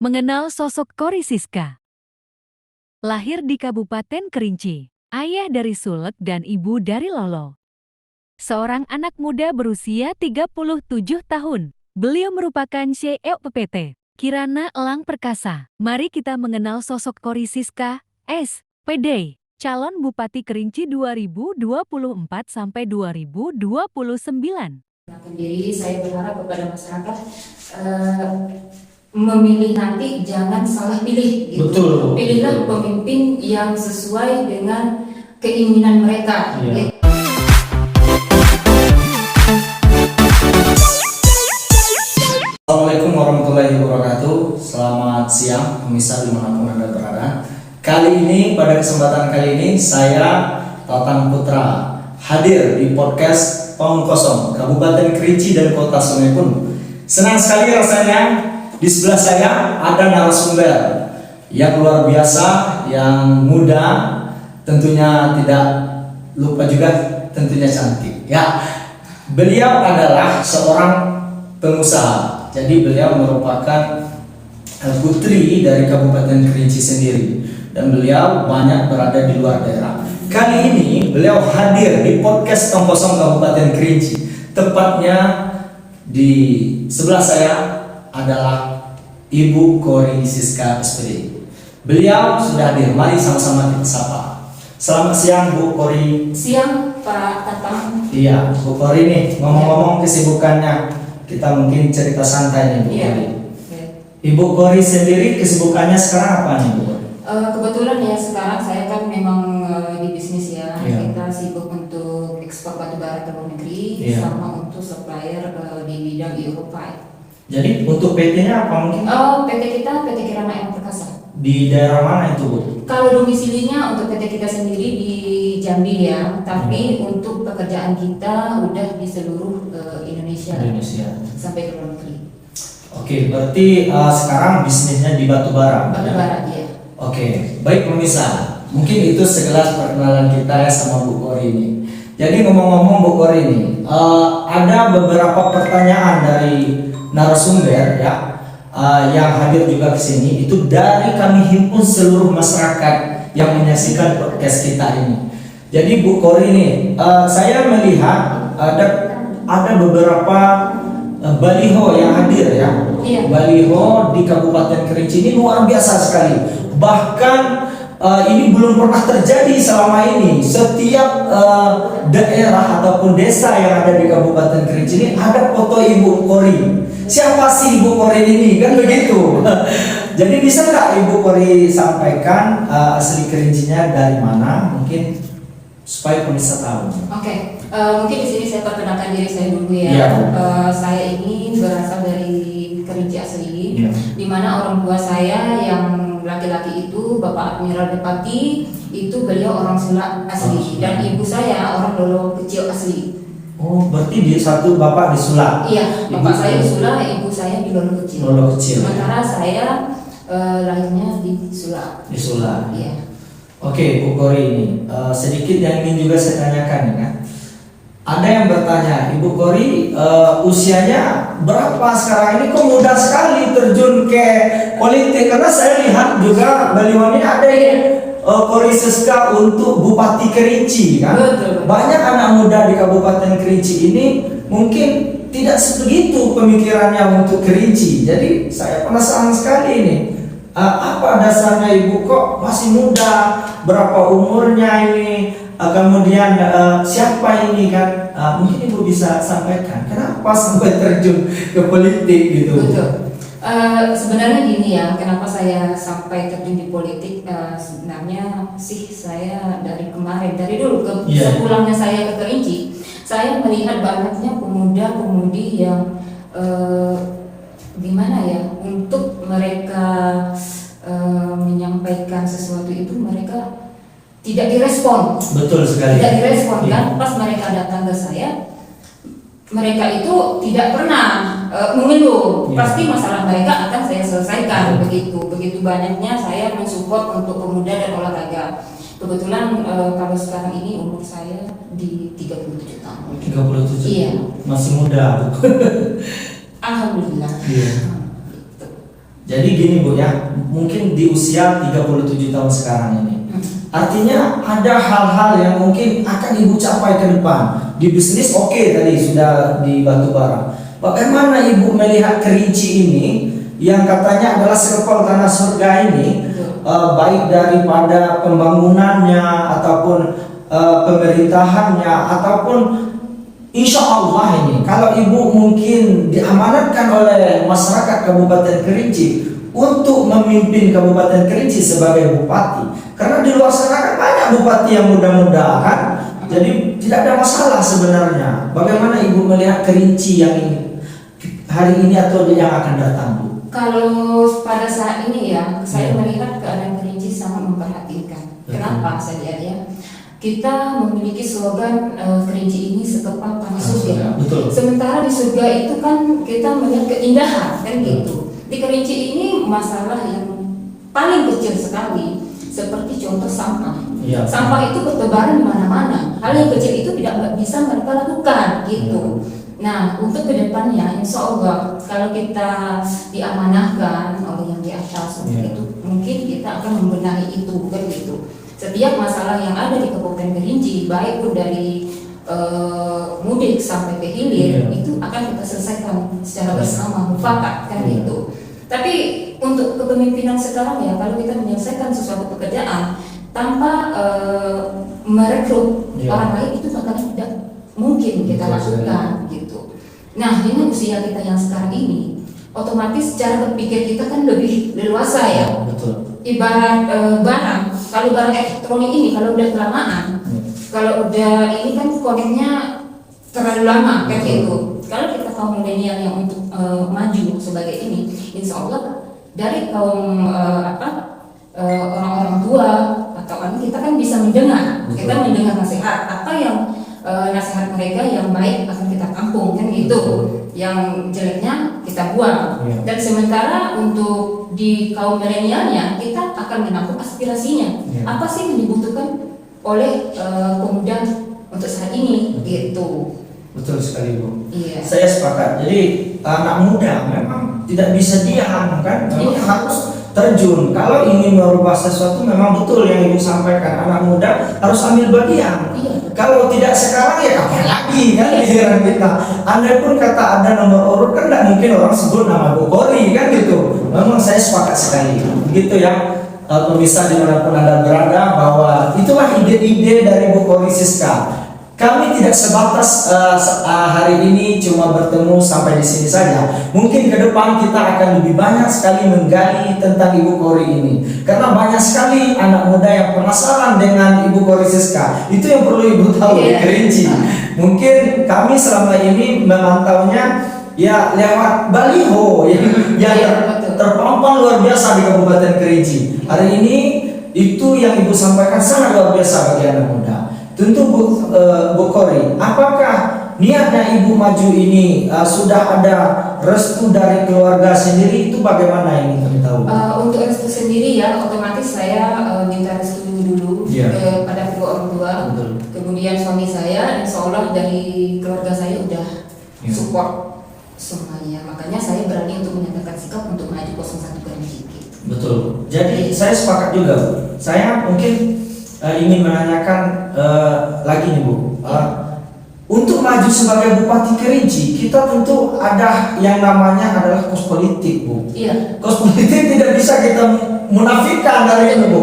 Mengenal sosok Kory Siska. Lahir di Kabupaten Kerinci, ayah dari Sulek dan ibu dari Lolo. Seorang anak muda berusia 37 tahun. Beliau merupakan CEO PPT Kirana Elang Perkasa. Mari kita mengenal sosok Kory Siska, SPD, calon Bupati Kerinci 2024 sampai 2029. Sendiri, saya berharap kepada masyarakat memilih nanti jangan salah pilih gitu. Betul. Pilihlah pemimpin yang sesuai dengan keinginan mereka. Iya. Assalamualaikum warahmatullahi wabarakatuh. Selamat siang pemirsa dimanapun Anda berada. Kali ini, pada kesempatan kali ini, saya Tatang Putra hadir di podcast Paung Kosong Kabupaten Kerinci dan Kota Sungai Pun. Senang sekali rasanya di sebelah saya ada narasumber yang luar biasa, yang muda, tentunya tidak lupa juga tentunya cantik. Ya, beliau adalah seorang pengusaha. Jadi beliau merupakan putri dari Kabupaten Kerinci sendiri dan beliau banyak berada di luar daerah. Kali ini beliau hadir di podcast Paung Kosong Kabupaten Kerinci. Tepatnya di sebelah saya adalah Ibu Kory Siska SPD. Beliau sudah hadir. Mari sama-sama kita sapa. Selamat siang Bu Kory. Siang Pak Tatang. Iya, Bu Kory nih ngomong-ngomong kesibukannya, kita mungkin cerita santai nih Bu Kory. Ibu Kory sendiri kesibukannya sekarang apa nih Bu Kory? Kebetulan ya sekarang saya kan memang di bisnis ya. Iya. Kita sibuk untuk ekspor batubara ke luar negeri, Iya. sama untuk supplier di bidang Euro-5. Jadi untuk PT-nya apa mungkin? PT kita PT Kirana Elang Perkasa. Di daerah mana itu Bu? Kalau domisilinya untuk PT kita sendiri di Jambi ya, tapi untuk pekerjaan kita udah di seluruh Indonesia sampai ke luar negeri. Oke, berarti sekarang bisnisnya di batubara. Batubara ya. Oke, baik pemirsa, mungkin itu segelas perkenalan kita ya sama Bu Kory ini. Jadi ngomong-ngomong Bu Kory ini, ada beberapa pertanyaan dari narasumber ya, yang hadir juga ke sini itu dari kami himpun seluruh masyarakat yang menyaksikan podcast kita ini. Jadi Bu Kory ini, saya melihat ada beberapa baliho yang hadir ya. Iya. Baliho di Kabupaten Kerinci ini luar biasa sekali. Bahkan ini belum pernah terjadi selama ini. Setiap daerah ataupun desa yang ada di Kabupaten Kerinci ini ada foto Ibu Kory. Siapa sih Ibu Kory ini? Kan begitu. Jadi bisa nggak Ibu Kory sampaikan asli Kerincinya dari mana? Mungkin supaya pemirsa tahu. Oke, mungkin di sini saya perkenalkan diri saya dulu ya. Iya. Saya ini berasal dari Kerinci asli, Iya. di mana orang tua saya yang laki-laki itu Bapak Admiral Depati, itu beliau orang Sula asli, dan ibu saya orang Lolo kecil asli. Oh, berarti di satu bapak di Sula. Iya, bapak saya di Sula, ibu saya di Lolo kecil. Lolo kecil. Sementara saya lahirnya di Sula. Di Sula. Iya. Oke, Bu Kory ini sedikit yang ingin juga saya tanyakan ya kan. Ada yang bertanya, Ibu Kory usianya berapa sekarang ini? Kok mudah sekali terjun ke politik? Karena saya lihat juga baliho ini ada yang Kory Siska untuk Bupati Kerinci kan. Betul. Banyak anak muda di Kabupaten Kerinci ini mungkin tidak sebegitu pemikirannya untuk Kerinci. Jadi saya penasaran sekali ini. Apa dasarnya Ibu kok masih muda? Berapa umurnya ini? Kemudian siapa ini kan? Mungkin Ibu bisa sampaikan kenapa sampai terjun ke politik gitu? Betul. Sebenarnya gini ya, kenapa saya sampai terjun di politik? Sebenarnya sih saya dari kemarin, dari dulu sepulangnya saya ke Kerinci, saya melihat banyaknya pemuda-pemudi yang gimana ya, untuk mereka menyampaikan sesuatu itu mereka tidak direspon. Betul sekali. Tidak direspon Iya. kan? Pas mereka datang ke saya, mereka itu tidak pernah mengeluh. Iya. Pasti masalah mereka akan saya selesaikan. Begitu banyaknya saya mensupport untuk pemuda dan olahraga. Kebetulan kalau sekarang ini umur saya di 37 tahun. 37. Iya. Masih muda. Alhamdulillah. Iya. Gitu. Jadi gini Bu ya, mungkin di usia 37 tahun sekarang ini, artinya ada hal-hal yang mungkin akan Ibu capai ke depan. Di bisnis oke, tadi sudah di batu bara. Bagaimana Ibu melihat Kerinci ini yang katanya adalah sekepal tanah surga ini, baik daripada pembangunannya ataupun pemerintahannya ataupun insya Allah ini, kalau Ibu mungkin diamanatkan oleh masyarakat Kabupaten Kerinci untuk memimpin Kabupaten Kerinci sebagai bupati, karena di luar sana kan banyak bupati yang muda-muda kan, jadi tidak ada masalah sebenarnya. Bagaimana Ibu melihat Kerinci yang ini, hari ini atau yang akan datang, Bu? Kalau pada saat ini ya, saya melihat keadaan Kerinci sangat memperhatikan. Kenapa saya lihat ya? Kita memiliki slogan Kerinci ini sekepal tanah surga. Sementara di surga itu kan kita melihat keindahan kan gitu. Di Kerinci ini masalah yang paling kecil sekali, seperti contoh sampah. Sampah itu bertebaran di mana-mana. Hal yang kecil itu tidak bisa mereka lakukan gitu. Nah, untuk kedepannya, insya Allah kalau kita diamanahkan oleh yang di atas itu, mungkin kita akan membenahi itu kan gitu. Setiap masalah yang ada di Kabupaten Kerinci, baik pun dari mudik sampai ke hilir, itu akan kita selesaikan secara bersama, mufakat kan gitu. Tapi untuk kepemimpinan sekarang ya, kalau kita menyelesaikan sesuatu pekerjaan tanpa merekrut orang lain, itu bakalan tidak mungkin kita lakukan gitu. Nah, dengan usia kita yang sekarang ini, otomatis cara berpikir kita kan lebih leluasa ya. Ibarat barang, kalau barang elektronik ini kalau udah kelamaan, kalau udah ini kan koneknya terlalu lama kan gitu. Kalau kita kaum milenial yang untuk maju sebagai ini, insya Allah dari kaum orang-orang tua atau kita kan bisa mendengar, kita mendengar nasihat apa yang nasihat mereka yang baik akan kita tampung kan gitu, yang jeleknya kita buang. Dan sementara untuk di kaum milenialnya kita akan menampung aspirasinya, apa sih yang dibutuhkan oleh pemuda untuk saat ini gitu. Betul sekali Bu. Iya. Saya sepakat. Jadi anak muda memang tidak bisa diam kan, memang harus terjun. Kalau ingin merubah sesuatu, memang betul yang Ibu sampaikan, anak muda harus ambil bagian. Kalau tidak sekarang ya kapan lagi kan giliran kita. Andai pun kata ada nomor urut kan tidak mungkin orang sebut nama Bu Kori kan gitu. Memang saya sepakat sekali. Begitu ya pemirsa dimanapun Anda berada, bahwa itulah ide-ide dari Bu Kori Siska. Kami tidak sebatas hari ini cuma bertemu sampai di sini saja. Mungkin ke depan kita akan lebih banyak sekali menggali tentang Ibu Kori ini, karena banyak sekali anak muda yang penasaran dengan Ibu Kori Siska. Itu yang perlu Ibu tahu di Kerinci. Mungkin kami selama ini memantaunya ya lewat baliho yang terpampang luar biasa di Kabupaten Kerinci. Hari ini itu yang Ibu sampaikan sangat luar biasa bagi anak muda. Tentu Bu Kori, apakah niatnya Ibu maju ini sudah ada restu dari keluarga sendiri, itu bagaimana ini kami tahu? Untuk restu sendiri ya, otomatis saya minta restu dulu pada kedua orang tua. Kemudian suami saya, insya Allah dari keluarga saya udah support semuanya. Makanya saya berani untuk menyatakan sikap untuk maju 01 Kerinci. Betul. Jadi saya sepakat juga. Saya mungkin ingin menanyakan lagi nih Bu, untuk maju sebagai Bupati Kerinci kita tentu ada yang namanya adalah kos politik Bu. Kos politik tidak bisa kita munafikan dari itu Bu.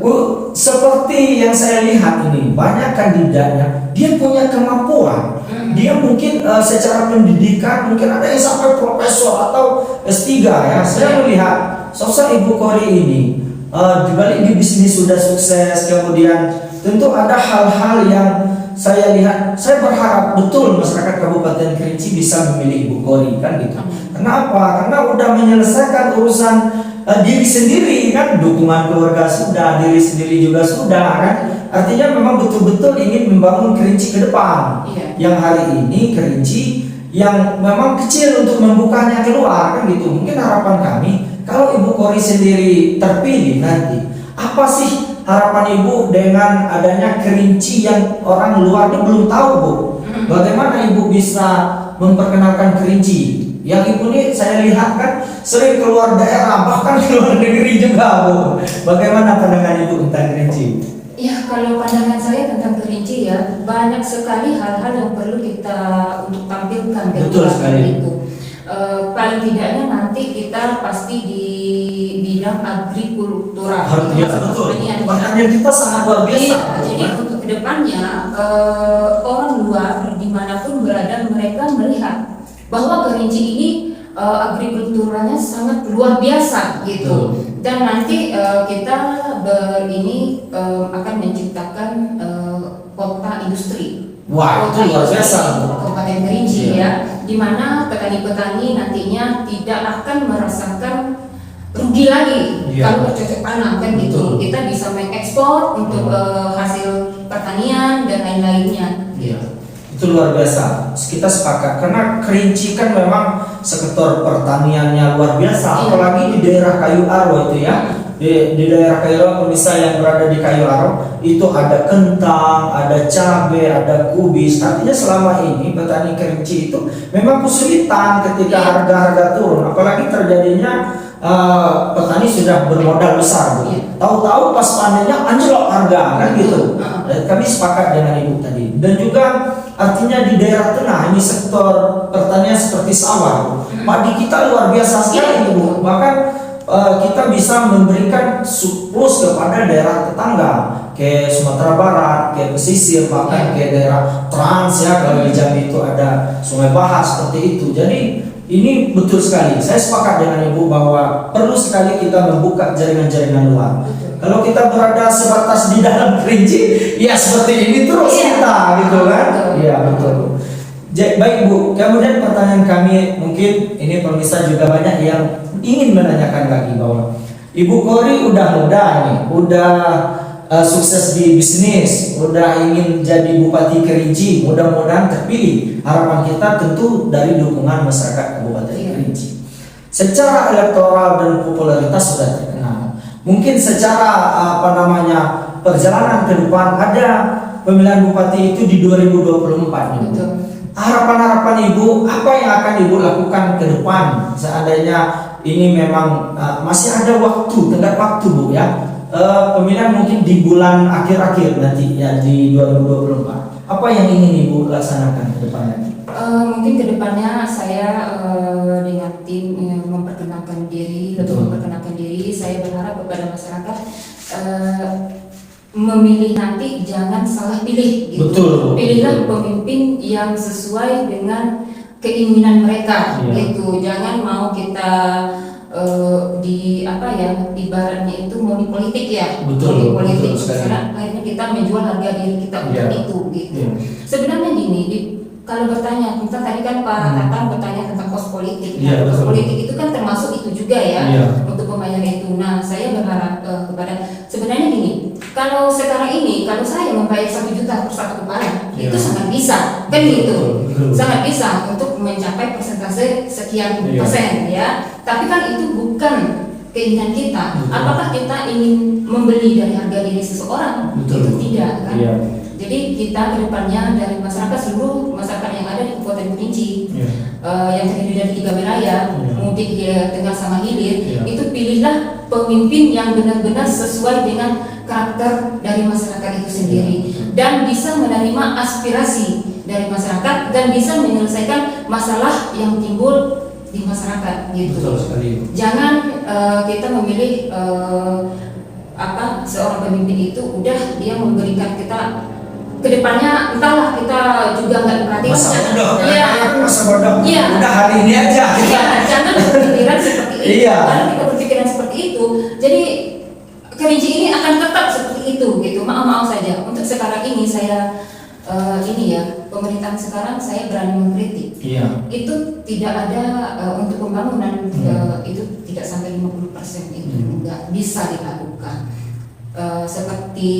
Bu, seperti yang saya lihat ini banyak kandidatnya, dia punya kemampuan, dia mungkin secara pendidikan mungkin ada yang sampai profesor atau S3 ya. Saya melihat sosok Ibu Kori ini dibalik di bisnis sudah sukses, kemudian tentu ada hal-hal yang saya lihat. Saya berharap betul masyarakat Kabupaten Kerinci bisa memilih Ibu Kori kan gitu. Kenapa? Karena udah menyelesaikan urusan diri sendiri kan, dukungan keluarga sudah, diri sendiri juga sudah kan. Artinya memang betul-betul ingin membangun Kerinci ke depan. Yang hari ini Kerinci yang memang kecil untuk membukanya keluar kan gitu. Mungkin harapan kami kalau Ibu Kori sendiri terpilih nanti, apa sih harapan Ibu dengan adanya Kerinci yang orang luar ini belum tahu Bu? Bagaimana Ibu bisa memperkenalkan Kerinci Yang ibu ini saya lihat kan sering keluar daerah, bahkan keluar negeri juga, Bu. Bagaimana pandangan ibu tentang Kerinci? Ya, kalau pandangan saya tentang Kerinci ya, banyak sekali hal-hal yang perlu kita untuk tampilkan ke Betul sekali. itu. Paling tidaknya nanti kita pasti di bidang agrikultural. Betul. Pertanian kita sangat luar biasa. Iya, jadi untuk kedepannya orang luar dimanapun berada mereka melihat bahwa Kerinci ini agrikulturanya sangat luar biasa gitu. Dan nanti kita akan menciptakan kota industri. Wah, itu luar biasa. Kabupaten Kerinci ya, di mana petani-petani nantinya tidak akan merasakan rugi lagi kalau bercocok tanam kan gitu. Kita bisa mengekspor untuk hasil pertanian dan lain-lainnya. Iya, itu luar biasa. Kita sepakat karena Kerinci kan memang sektor pertaniannya luar biasa, apalagi di daerah Kayu Aro itu ya. Di daerah Kayu Aro, pemirsa yang berada di Kayu Aro itu ada kentang, ada cabai, ada kubis. Artinya selama ini petani Kerinci itu memang kesulitan ketika harga-harga turun, apalagi terjadinya petani sudah bermodal besar, Bu. Tahu-tahu pas panennya anjlok harga kan gitu. Kami sepakat dengan ibu tadi. Dan juga artinya di daerah tengah ini sektor pertanian seperti sawah, padi kita luar biasa sekali, Bu. Bahkan kita bisa memberikan surplus kepada daerah tetangga ke Sumatera Barat, ke pesisir, bahkan ke daerah Trans ya, kalau di Jambi itu ada Sungai Bahar seperti itu. Jadi ini betul sekali. Saya sepakat dengan ibu bahwa perlu sekali kita membuka jaringan-jaringan luar. Kalau kita berada sebatas di dalam Kerinci, ya seperti ini terus kita gitu kan? Iya betul. Baik Bu, kemudian pertanyaan kami mungkin ini pemirsa juga banyak yang ingin menanyakan lagi bahwa Ibu Kori udah muda nih, udah sukses di bisnis, udah ingin jadi Bupati Kerinci, mudah-mudahan terpilih. Harapan kita tentu dari dukungan masyarakat Kabupaten Kerinci. Secara elektoral dan popularitas sudah terkenal. Mungkin secara perjalanan ke depan ada pemilihan bupati itu di 2024 nih. Harapan-harapan Ibu, apa yang akan Ibu lakukan ke depan seandainya ini memang masih ada waktu, tenggat waktu Bu ya. Pemilihan mungkin di bulan akhir-akhir nanti ya di 2024. Apa yang ingin Ibu laksanakan ke depannya? Mungkin ke depannya saya dengan tim memperkenalkan diri, saya berharap kepada masyarakat memilih nanti jangan salah pilih gitu. Pilihlah pemimpin yang sesuai dengan keinginan mereka gitu. Jangan mau kita ibaratnya itu mau di politik ya. Politik karena akhirnya kita menjual harga diri kita untuk itu gitu. Sebenarnya gini, kalau bertanya tentang tadi kan Pak Tatang bertanya tentang kos politik. Kos politik itu kan termasuk itu juga ya untuk pembayaran itu. Nah, saya berharap sebenarnya gini, kalau sekarang ini kalau saya membayar 1 juta per satu kepala itu sangat bisa kan gitu, sangat bisa untuk mencapai persentase sekian persen ya. Tapi kan itu bukan keinginan kita. Apakah kita ingin membeli dari harga diri seseorang? Itu tidak kan. Jadi kita kedepannya dari seluruh masyarakat yang ada di Kabupaten Kerinci yang terdiri dari 3 wilayah, mudik tengah sama hilir, itu pilihlah pemimpin yang benar-benar sesuai dengan karakter dari masyarakat itu sendiri dan bisa menerima aspirasi dari masyarakat dan bisa menyelesaikan masalah yang timbul di masyarakat gitu. Jangan kita memilih seorang pemimpin itu udah dia memberikan kita kedepannya entahlah, kita juga nggak perhatikan masa bodoh udah hari ini aja jangan berpikiran seperti itu. Karena kita berpikiran seperti itu jadi Kerinci ini akan tetap seperti itu gitu. Maaf saja untuk sekarang ini saya pemerintahan sekarang saya berani mengkritik. Itu tidak ada untuk pembangunan itu tidak sampai 50% itu nggak bisa dilakukan. Seperti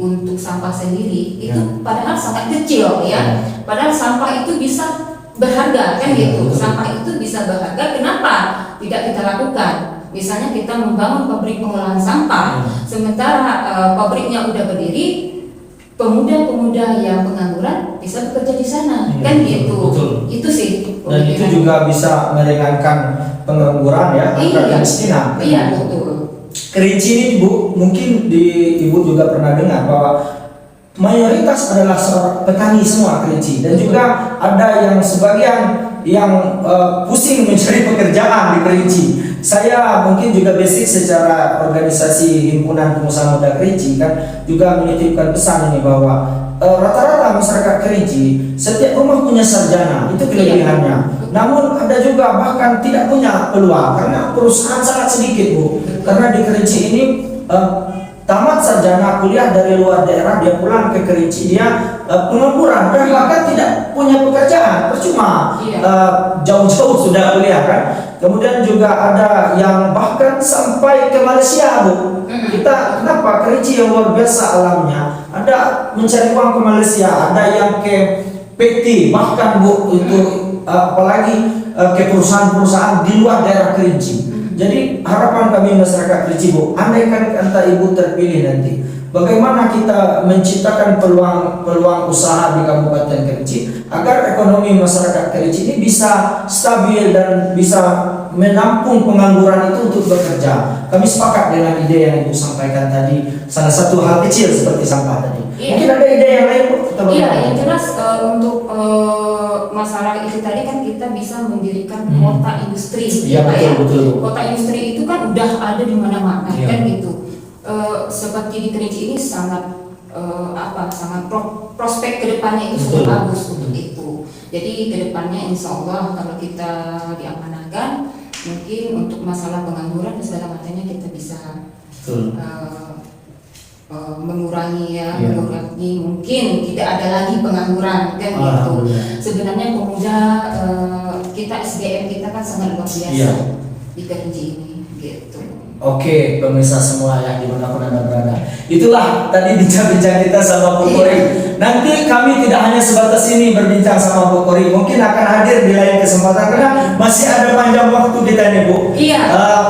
untuk sampah sendiri itu padahal sangat kecil ya. Padahal sampah itu bisa berharga kan gitu. Sampah itu bisa berharga. Kenapa tidak kita lakukan? Misalnya kita membangun pabrik pengolahan sampah, sementara pabriknya udah berdiri, pemuda-pemuda yang pengangguran bisa bekerja di sana, Iya, kan betul, gitu. betul. Itu sih. Dan itu juga bisa meringankan pengangguran ya, angka kemiskinan. Iya, betul. Kerinci ini Bu, mungkin Ibu juga pernah dengar bahwa mayoritas adalah seorang petani semua Kerinci, dan juga ada yang sebagian yang pusing mencari pekerjaan di Kerinci. Saya mungkin juga basic secara organisasi himpunan pengusaha muda Kerinci kan juga menitipkan pesan ini bahwa rata-rata masyarakat Kerinci setiap rumah punya sarjana, itu kelebihannya. Namun ada juga bahkan tidak punya peluang karena perusahaan sangat sedikit Bu. Karena di Kerinci ini tamat sarjana kuliah dari luar daerah, dia pulang ke Kerinci, dia pengangguran dan bahkan tidak punya pekerjaan, percuma jauh-jauh sudah kuliah kan. Kemudian juga ada yang bahkan sampai ke Malaysia Bu. Kita kenapa Kerinci yang luar biasa alamnya, ada mencari uang ke Malaysia, ada yang ke PT bahkan Bu, itu apalagi ke perusahaan-perusahaan di luar daerah Kerinci. Jadi harapan kami masyarakat Kerinci Bu, andaikan entah Ibu terpilih nanti, bagaimana kita menciptakan peluang usaha di Kabupaten Kerinci agar ekonomi masyarakat Kerinci ini bisa stabil dan bisa menampung pengangguran itu untuk bekerja. Kami sepakat dengan ide yang Ibu sampaikan tadi, salah satu hal kecil seperti sampah tadi. Mungkin ada ide yang lain Bu? Iya, yang jelas untuk masalah itu tadi kan kita bisa mendirikan kota industri. Iya, betul. Kota industri itu kan udah ada di mana-mana, kan gitu. Seperti di Kerinci ini sangat sangat prospek kedepannya itu sudah bagus untuk itu. Jadi kedepannya insya Allah kalau kita diamanahkan, mungkin untuk masalah pengangguran dan segala macamnya kita bisa mengurangi mengurangi, mungkin tidak ada lagi pengangguran kan gitu. Sebenarnya pemuda kita SDM kita kan sangat luar biasa di Kerinci ini gitu. Oke, pemirsa semua yang dimanapun Anda berada, itulah tadi bincang-bincang kita sama Bu Kori. Nanti kami tidak hanya sebatas ini berbincang sama Bu Kori, mungkin akan hadir di lain kesempatan karena masih ada panjang waktu kita nih Bu.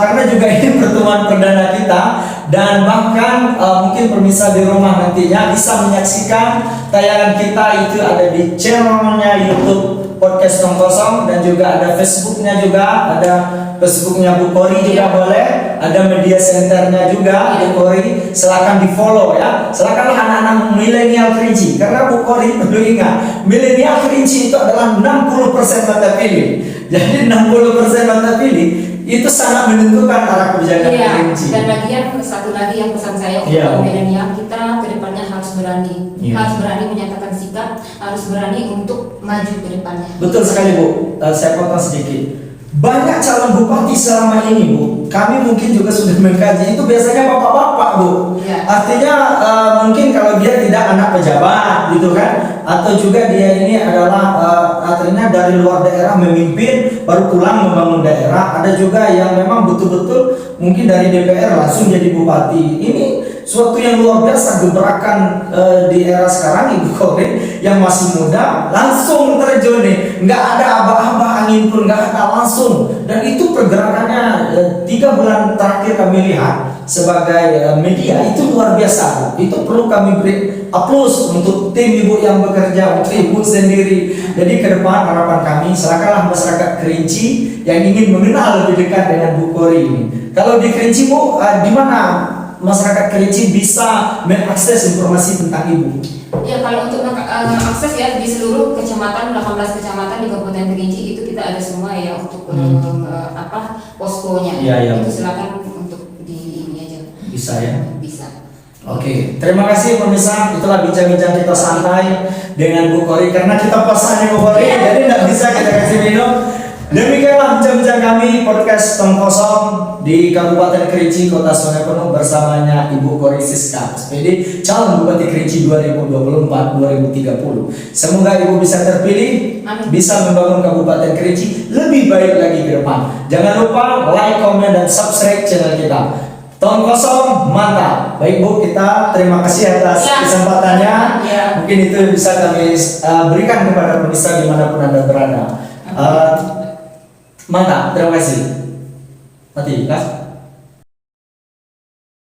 Karena juga ini pertemuan perdana kita, dan bahkan mungkin pemirsa di rumah nantinya bisa menyaksikan tayangan kita itu ada di channelnya YouTube Podcast Tong Kosong, dan juga ada Facebooknya juga, ada Facebooknya Bu Kori juga boleh, ada media centernya juga Bu Kori, silakan di follow ya. Silakanlah anak-anak milenial Kerinci, karena Bu Kori perlu ingat milenial Kerinci itu adalah 60% mata pilih. Jadi 60% mata pilih itu sangat menentukan arah kebijakan Kerinci. Dan satu lagi yang pesan saya untuk milenial, kita kedepannya harus berani, harus berani menyatakan sikap, harus berani untuk maju ke depannya. Betul sekali Bu. Saya potong sedikit. Banyak calon bupati selama ini Bu, kami mungkin juga sudah mengkaji, itu biasanya bapak-bapak Bu. Artinya mungkin kalau dia tidak anak pejabat gitu kan, atau juga dia ini adalah artinya dari luar daerah memimpin baru pulang membangun daerah. Ada juga yang memang betul-betul mungkin dari DPR langsung jadi bupati. Ini suatu yang luar biasa, gebrakan di era sekarang Ibu Kori yang masih muda langsung terjun nih, nggak ada aba-aba angin pun nggak ada, langsung. Dan itu pergerakannya 3 bulan terakhir kami lihat sebagai media itu luar biasa. Itu perlu kami beri aplaus untuk tim Ibu yang bekerja, untuk Ibu sendiri. Jadi ke depan harapan kami, silakanlah masyarakat Kerinci yang ingin mengenal lebih dekat dengan Bu Kori ini. Kalau di Kerinci Bu, di mana masyarakat Kerinci bisa mengakses informasi tentang Ibu? Ya, kalau untuk akses ya di seluruh kecamatan, 18 kecamatan di Kabupaten Kerinci itu kita ada semua ya untuk poskonya. Itu silakan untuk di ini aja. Bisa ya? Bisa. Oke, terima kasih pemirsa. Itulah bincang-bincang kita santai dengan Bu Kori, karena kita puasanya Bu Kori, jadi tidak bisa kita kasih minum. Demikianlah bincang-bincang kami podcast Tong Kosong di Kabupaten Kerinci, Kota Sungai Penuh, bersamanya Ibu Kori Siska, SPD calon Bupati Kerinci 2024-2030. Semoga Ibu bisa terpilih, bisa membangun Kabupaten Kerinci lebih baik lagi ke depan. Jangan lupa like, komen, dan subscribe channel kita. Tong Kosong mantap. Baik Bu, kita terima kasih atas kesempatannya. Mungkin itu bisa kami berikan kepada pemirsa dimanapun Anda berada. Mantap, terima kasih. Mati,